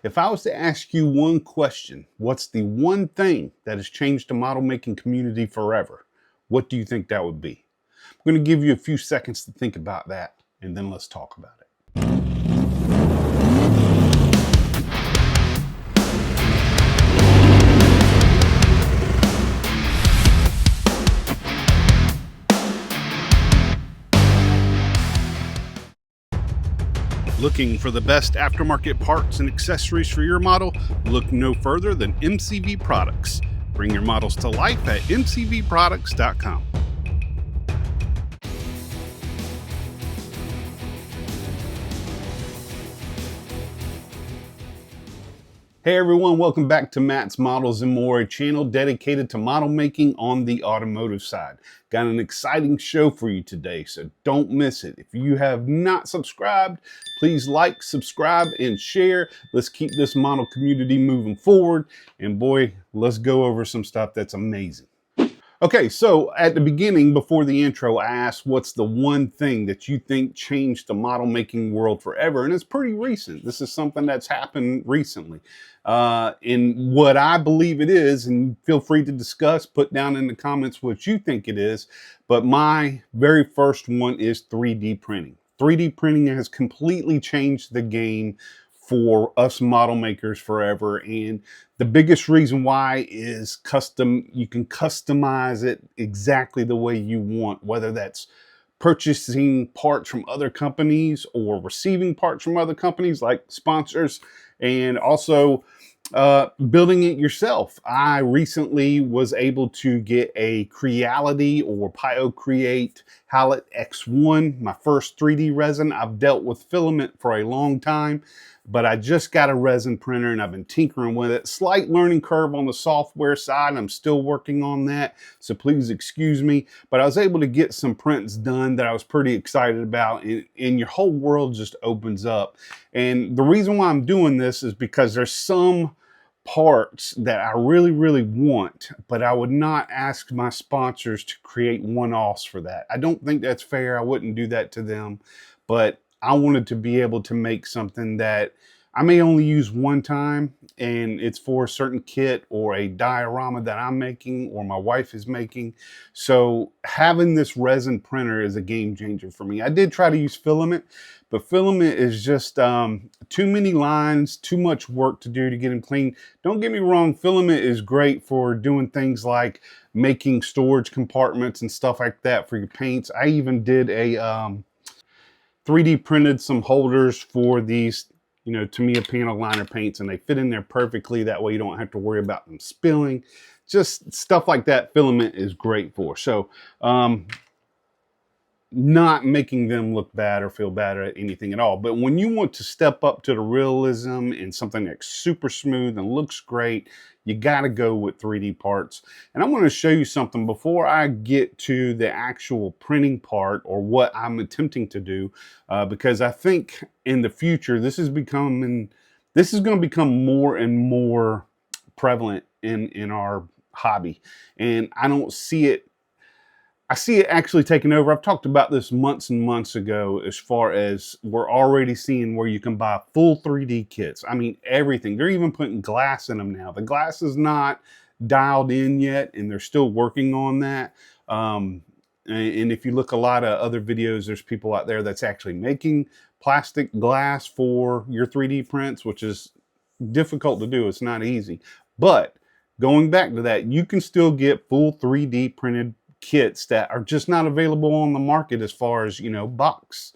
If I was to ask you one question, what's the one thing that has changed the model making community forever? What do you think that would be? I'm going to give you a few seconds to think about that, and then let's talk about it. Looking for the best aftermarket parts and accessories for your model? Look no further than MCV Products. Bring your models to life at mcvproducts.com. Hey everyone, welcome back to Matt's Models and More, a channel dedicated to model making on the automotive side. Got an exciting show for you today, so don't miss it. If you have not subscribed, please like, subscribe, and share. Let's keep this model community moving forward. And boy, let's go over some stuff that's amazing. Okay, so at the beginning, before the intro, I asked what's the one thing that you think changed the model making world forever? And it's pretty recent. This is something that's happened recently. In what I believe it is, and feel free to discuss, put down in the comments what you think it is. But my very first one is 3D printing. 3D printing has completely changed the game for us model makers forever. And the biggest reason why is you can customize it exactly the way you want, whether that's purchasing parts from other companies or receiving parts from other companies like sponsors, and also building it yourself. I recently was able to get a Creality or Piocreat Halot X1, my first 3D resin. I've dealt with filament for a long time, but I just got a resin printer and I've been tinkering with it. Slight learning curve on the software side. I'm still working on that, so please excuse me. But I was able to get some prints done that I was pretty excited about, and your whole world just opens up. And the reason why I'm doing this is because there's some parts that I really want, but I would not ask my sponsors to create one-offs for that. I don't think that's fair. I wouldn't do that to them, but I wanted to be able to make something that I may only use one time, and it's for a certain kit or a diorama that I'm making or my wife is making. So having this resin printer is a game changer for me. I did try to use filament, but filament is just too many lines, too much work to do to get them clean. Don't get me wrong, filament is great for doing things like making storage compartments and stuff like that for your paints. I even did a 3D printed some holders for these, Tamiya panel liner paints, and they fit in there perfectly. That way you don't have to worry about them spilling. Just stuff like that filament is great for. So not making them look bad or feel bad or anything at all. But when you want to step up to the realism and something that's super smooth and looks great, you got to go with 3D parts. And I want to show you something before I get to the actual printing part or what I'm attempting to do, because I think in the future this is going to become more and more prevalent in our hobby. And I see it actually taking over. I've talked about this months and months ago, as far as we're already seeing where you can buy full 3D kits. I mean, everything. They're even putting glass in them now. The glass is not dialed in yet, and they're still working on that. And if you look a lot of other videos, there's people out there that's actually making plastic glass for your 3D prints, which is difficult to do. It's not easy. But going back to that, you can still get full 3D printed kits that are just not available on the market as far as, box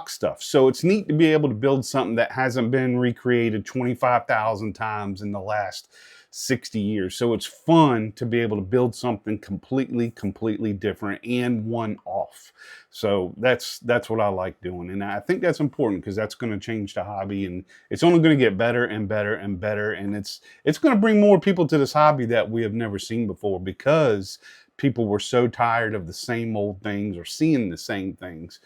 stuff. So it's neat to be able to build something that hasn't been recreated 25,000 times in the last 60 years. So it's fun to be able to build something completely different and one-off. So that's what I like doing. And I think that's important because that's going to change the hobby, and it's only going to get better and better and better. And it's going to bring more people to this hobby that we have never seen before, because people were so tired of the same old things or seeing the same things.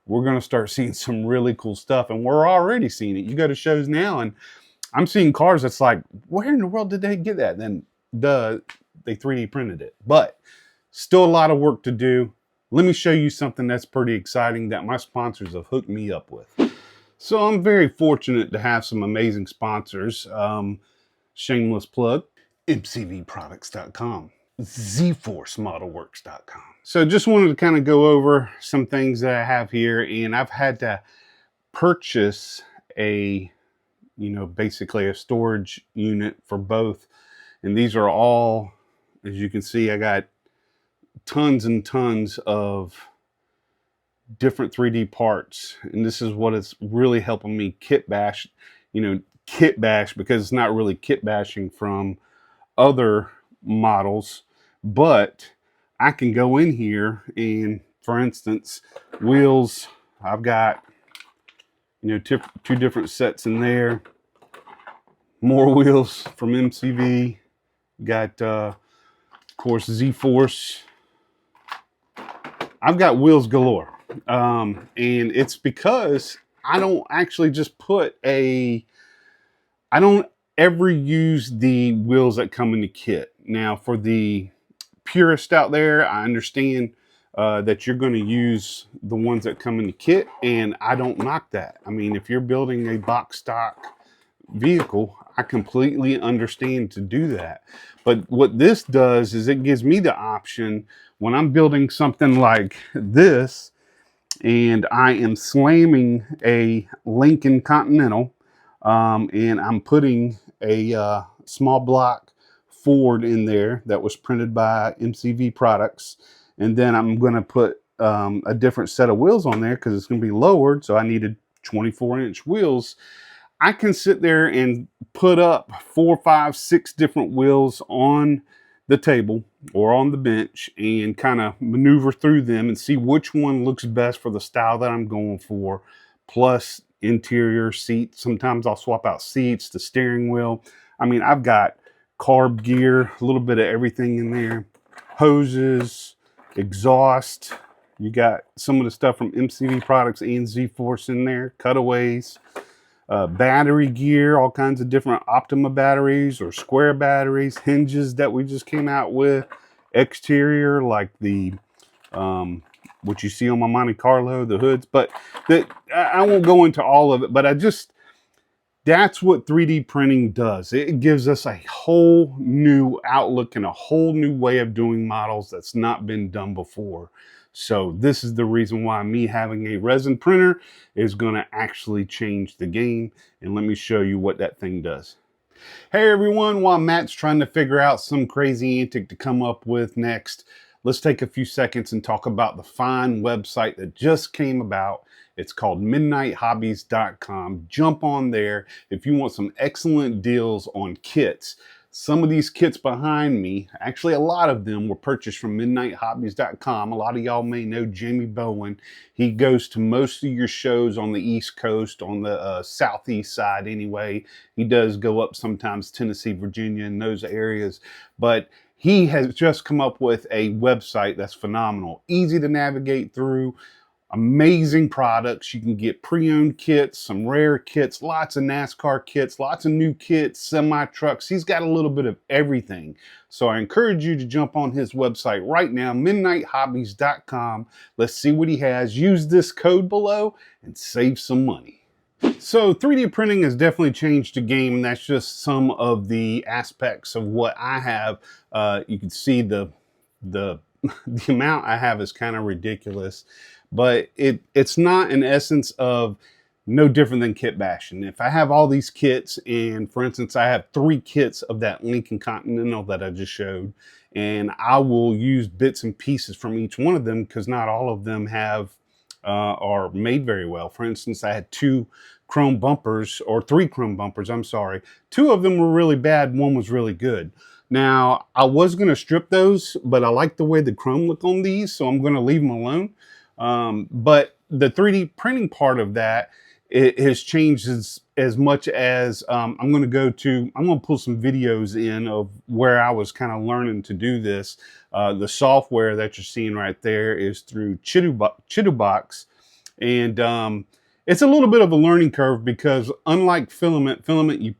We're going to start seeing some really cool stuff, and we're already seeing it. You go to shows now and I'm seeing cars that's like, where in the world did they get that? Then they 3D printed it. But still a lot of work to do. Let me show you something that's pretty exciting that my sponsors have hooked me up with. So I'm very fortunate to have some amazing sponsors. Shameless plug, mcvproducts.com, zforcemodelworks.com. So just wanted to kind of go over some things that I have here, and I've had to purchase a, basically a storage unit for both. And these are all, as you can see, I got tons and tons of different 3D parts, and this is what is really helping me kit bash, because it's not really kit bashing from other models, but I can go in here and, for instance, wheels, I've got, two different sets in there, more wheels from MCV, got, of course, Z-Force. I've got wheels galore. And it's because I don't actually just I don't ever use the wheels that come in the kit. Now, for the purist out there, I understand that you're going to use the ones that come in the kit, and I don't knock that. I mean, if you're building a box stock vehicle, I completely understand to do that. But what this does is it gives me the option when I'm building something like this, and I am slamming a Lincoln Continental, and I'm putting a small block Ford in there that was printed by MCV Products, and then I'm going to put a different set of wheels on there because it's going to be lowered, so I needed 24-inch wheels. I can sit there and put up 4, 5, 6 different wheels on the table or on the bench and kind of maneuver through them and see which one looks best for the style that I'm going for, plus interior seats. Sometimes I'll swap out seats, the steering wheel. I mean, I've got carb gear, a little bit of everything in there, hoses, exhaust. You got some of the stuff from MCV Products and Z-Force in there, cutaways. Battery gear, all kinds of different Optima batteries or square batteries, hinges that we just came out with, exterior like the what you see on my Monte Carlo, the hoods. But I won't go into all of it, but that's what 3D printing does. It gives us a whole new outlook and a whole new way of doing models that's not been done before. So this is the reason why me having a resin printer is going to actually change the game. And let me show you what that thing does. Hey everyone, while Matt's trying to figure out some crazy antic to come up with next, let's take a few seconds and talk about the fine website that just came about. It's called midnighthobbies.com. Jump on there if you want some excellent deals on kits. Some of these kits behind me, actually a lot of them, were purchased from midnighthobbies.com. A lot of y'all may know Jamie Bowen. He goes to most of your shows on the East Coast, on the Southeast side anyway. He does go up sometimes Tennessee, Virginia, and those areas. But he has just come up with a website that's phenomenal. Easy to navigate through. Amazing products. You can get pre-owned kits, some rare kits, lots of NASCAR kits, lots of new kits, semi-trucks. He's got a little bit of everything. So I encourage you to jump on his website right now, midnighthobbies.com. Let's see what he has. Use this code below and save some money. So 3D printing has definitely changed the game, and that's just some of the aspects of what I have. You can see the amount I have is kind of ridiculous. But it's not an essence of no different than kit bashing. If I have all these kits, and for instance, I have 3 kits of that Lincoln Continental that I just showed, and I will use bits and pieces from each one of them because not all of them are made very well. For instance, I had 2 chrome bumpers, or 3 chrome bumpers, I'm sorry. 2 of them were really bad, 1 was really good. Now, I was going to strip those, but I like the way the chrome look on these, so I'm going to leave them alone. But the 3D printing part of that, it has changed as much as I'm going to pull some videos in of where I was kind of learning to do this. The software that you're seeing right there is through Chitubox, and it's a little bit of a learning curve because unlike filament, you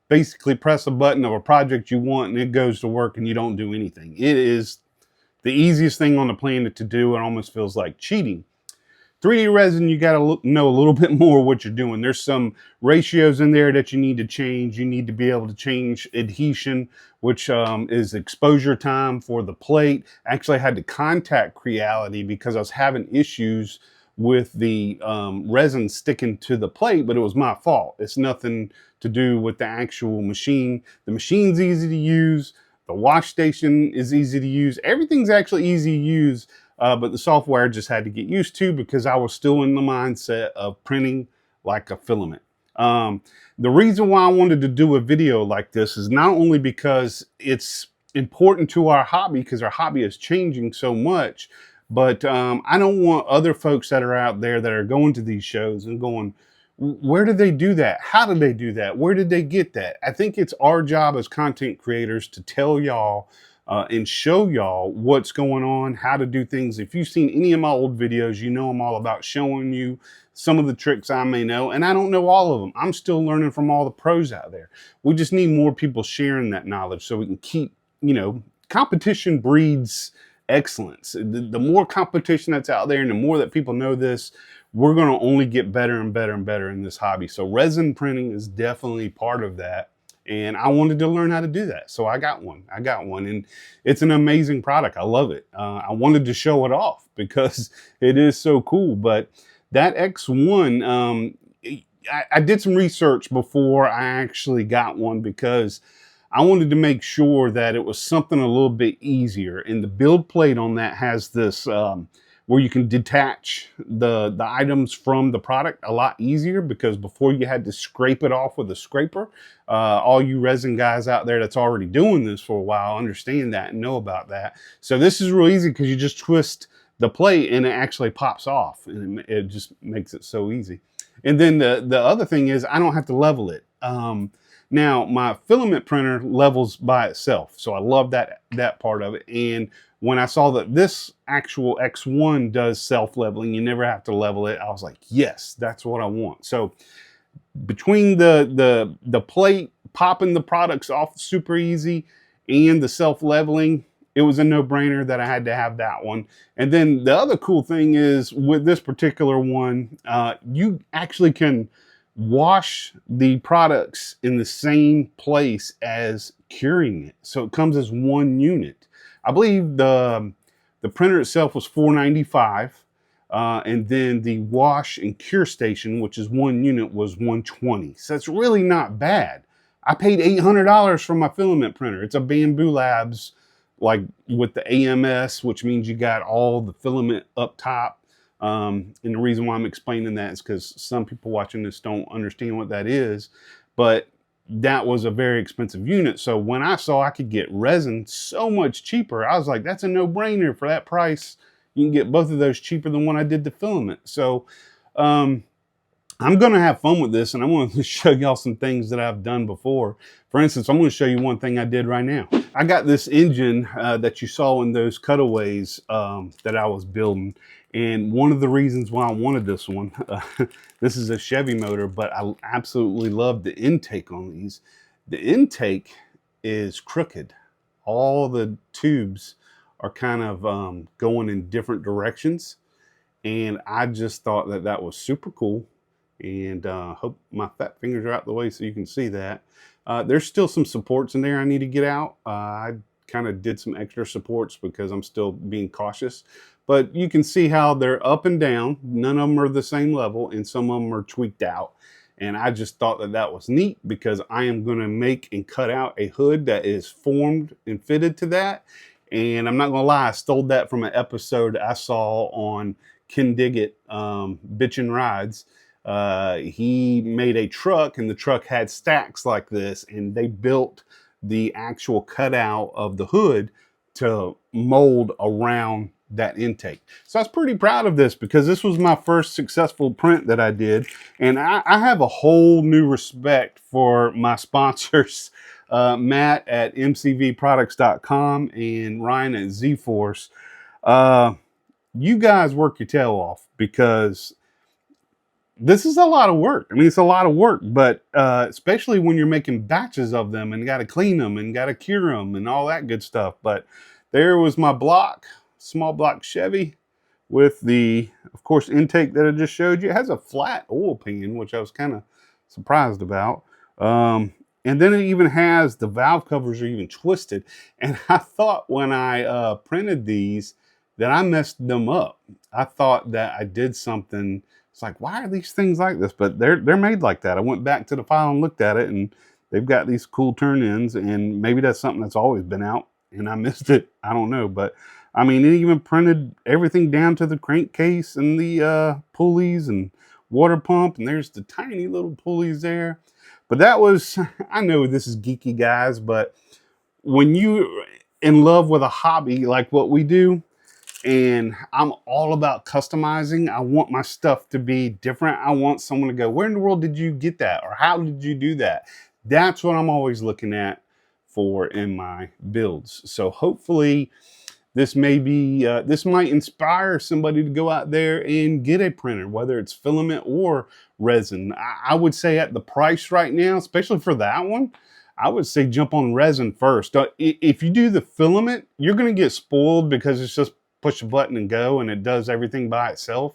basically press a button of a project you want and it goes to work and you don't do anything. It is the easiest thing on the planet to do. It almost feels like cheating. 3D resin, you got to know a little bit more what you're doing. There's some ratios in there that you need to change. You need to be able to change adhesion, which is exposure time for the plate. Actually, I had to contact Creality because I was having issues with the resin sticking to the plate, but it was my fault. It's nothing to do with the actual machine. The machine's easy to use. The wash station is easy to use. Everything's actually easy to use. But the software just had to get used to because I was still in the mindset of printing like a filament. The reason why I wanted to do a video like this is not only because it's important to our hobby, because our hobby is changing so much, but I don't want other folks that are out there that are going to these shows and going, where did they do that? How did they do that? Where did they get that? I think it's our job as content creators to tell y'all and show y'all what's going on, how to do things. If you've seen any of my old videos, you know I'm all about showing you some of the tricks I may know, and I don't know all of them. I'm still learning from all the pros out there. We just need more people sharing that knowledge so we can keep, you know, competition breeds excellence. The more competition that's out there and the more that people know this, we're going to only get better and better and better in this hobby. So resin printing is definitely part of that. And I wanted to learn how to do that. So I got one, and it's an amazing product. I love it. I wanted to show it off because it is so cool. But that X1, I did some research before I actually got one because I wanted to make sure that it was something a little bit easier. And the build plate on that has this, where you can detach the items from the product a lot easier, because before you had to scrape it off with a scraper. All you resin guys out there that's already doing this for a while understand that and know about that. So this is real easy because you just twist the plate and it actually pops off, and it just makes it so easy. And then the other thing is I don't have to level it. Now my filament printer levels by itself, so I love that part of it. And when I saw that this actual X1 does self-leveling, you never have to level it, I was like, yes, that's what I want. So between the plate popping the products off super easy and the self-leveling, it was a no-brainer that I had to have that one. And then the other cool thing is with this particular one, you actually can wash the products in the same place as curing it. So it comes as one unit. I believe the printer itself was $495, and then the wash and cure station, which is one unit, was $120. So it's really not bad. I paid $800 for my filament printer. It's a Bamboo Labs, like with the AMS, which means you got all the filament up top. And the reason why I'm explaining that is because some people watching this don't understand what that is, but that was a very expensive unit. So when I saw I could get resin so much cheaper, I was like, that's a no-brainer. For that price, you can get both of those cheaper than when I did the filament. So I'm going to have fun with this, and I want to show y'all some things that I've done before. For instance, I'm going to show you one thing I did right now. I got this engine that you saw in those cutaways that I was building. And one of the reasons why I wanted this one, this is a Chevy motor, but I absolutely love the intake on these. The intake is crooked. All the tubes are kind of going in different directions. And I just thought that that was super cool. And hope my fat fingers are out the way so you can see that. There's still some supports in there I need to get out. I kind of did some extra supports because I'm still being cautious. But you can see how they're up and down. None of them are the same level, and some of them are tweaked out. And I just thought that that was neat because I am going to make and cut out a hood that is formed and fitted to that. And I'm not going to lie, I stole that from an episode I saw on Ken Diggett, Bitchin' Rides. He made a truck, and the truck had stacks like this, and they built the actual cutout of the hood to mold around that intake. So I was pretty proud of this because this was my first successful print that I did. And I have a whole new respect for my sponsors, Matt at mcvproducts.com and Ryan at Z-Force. You guys work your tail off because this is a lot of work. I mean, it's a lot of work, but especially when you're making batches of them and got to clean them and got to cure them and all that good stuff. But there was my block, small block Chevy with the, of course, intake that I just showed you. It has a flat oil pan, which I was kind of surprised about. And then it even has the valve covers are even twisted. And I thought when I printed these that I messed them up. I thought that I did something. It's like, why are these things like this? But they're made like that. I went back to the file and looked at it, and they've got these cool turn-ins, and maybe that's something that's always been out and I missed it. I don't know. But I mean, it even printed everything down to the crankcase and the pulleys and water pump. And there's the tiny little pulleys there. But that was, I know this is geeky, guys, but when you in love with a hobby like what we do, and I'm all about customizing, I want my stuff to be different. I want someone to go, where in the world did you get that? Or how did you do that? That's what I'm always looking at for in my builds. So hopefully this may be, this might inspire somebody to go out there and get a printer, whether it's filament or resin. I would say at the price right now, especially for that one, I would say jump on resin first. If you do the filament, you're going to get spoiled because it's just push a button and go, and it does everything by itself.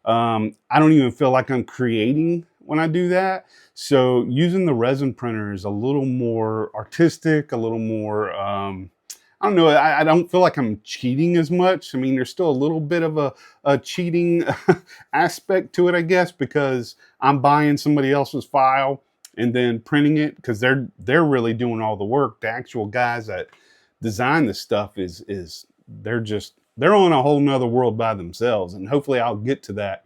I don't even feel like I'm creating when I do that. So using the resin printer is a little more artistic, a little more, I don't know, I don't feel like I'm cheating as much. I mean, there's still a little bit of a cheating aspect to it, I guess, because I'm buying somebody else's file and then printing it, because they're really doing all the work. The actual guys that design this stuff they're on a whole nother world by themselves. And hopefully I'll get to that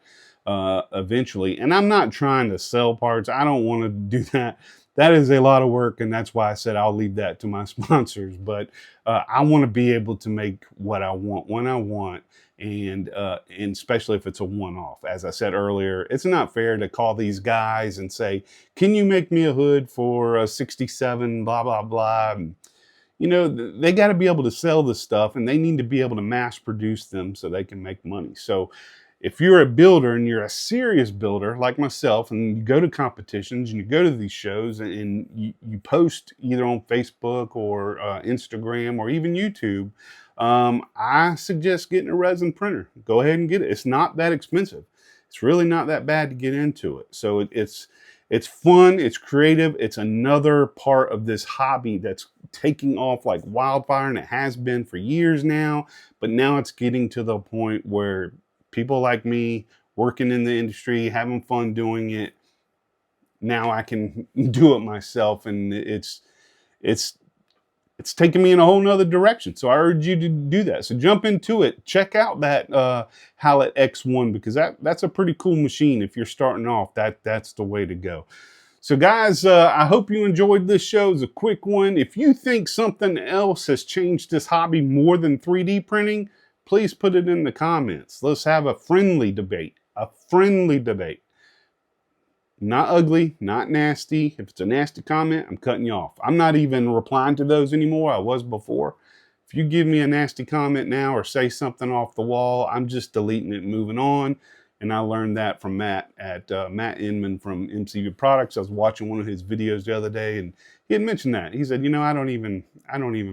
eventually. And I'm not trying to sell parts. I don't want to do that. That is a lot of work, and that's why I said I'll leave that to my sponsors. But I want to be able to make what I want when I want, and especially if it's a one-off. As I said earlier, it's not fair to call these guys and say, "Can you make me a hood for a 67?" Blah blah blah. And, you know, they got to be able to sell this stuff, and they need to be able to mass produce them so they can make money. So if you're a builder and you're a serious builder like myself, and you go to competitions and you go to these shows and you post either on Facebook or Instagram or even YouTube, I suggest getting a resin printer. Go ahead and get it. It's not that expensive. It's really not that bad to get into it. So it's fun, it's creative, it's another part of this hobby that's taking off like wildfire, and it has been for years now, but now it's getting to the point where people like me working in the industry, having fun doing it, now I can do it myself, and it's taking me in a whole nother direction. So I urge you to do that. So jump into it. Check out that Halot X1, because that's a pretty cool machine. If you're starting off, that's the way to go. So guys, I hope you enjoyed this show. It's a quick one. If you think something else has changed this hobby more than 3D printing, please put it in the comments. Let's have a friendly debate. A friendly debate. Not ugly, not nasty. If it's a nasty comment, I'm cutting you off. I'm not even replying to those anymore. I was before. If you give me a nasty comment now or say something off the wall, I'm just deleting it and moving on. And I learned that from Matt at Matt Inman from MCV Products. I was watching one of his videos the other day, and he had mentioned that. He said, you know, I don't even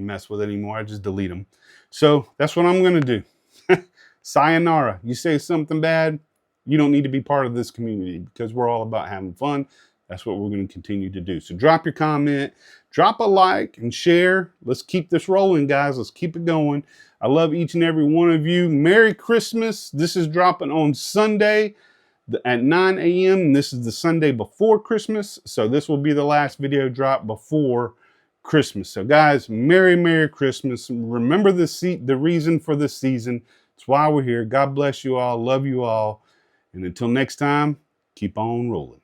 mess with it anymore. I just delete them. So that's what I'm going to do. Sayonara. You say something bad, you don't need to be part of this community, because we're all about having fun. That's what we're going to continue to do. So drop your comment, drop a like, and share. Let's keep this rolling, guys. Let's keep it going. I love each and every one of you. Merry Christmas. This is dropping on Sunday at 9 a.m. This is the Sunday before Christmas. So this will be the last video drop before Christmas. So guys, Merry Christmas. Remember the reason for this season. It's why we're here. God bless you all. Love you all. And until next time, keep on rolling.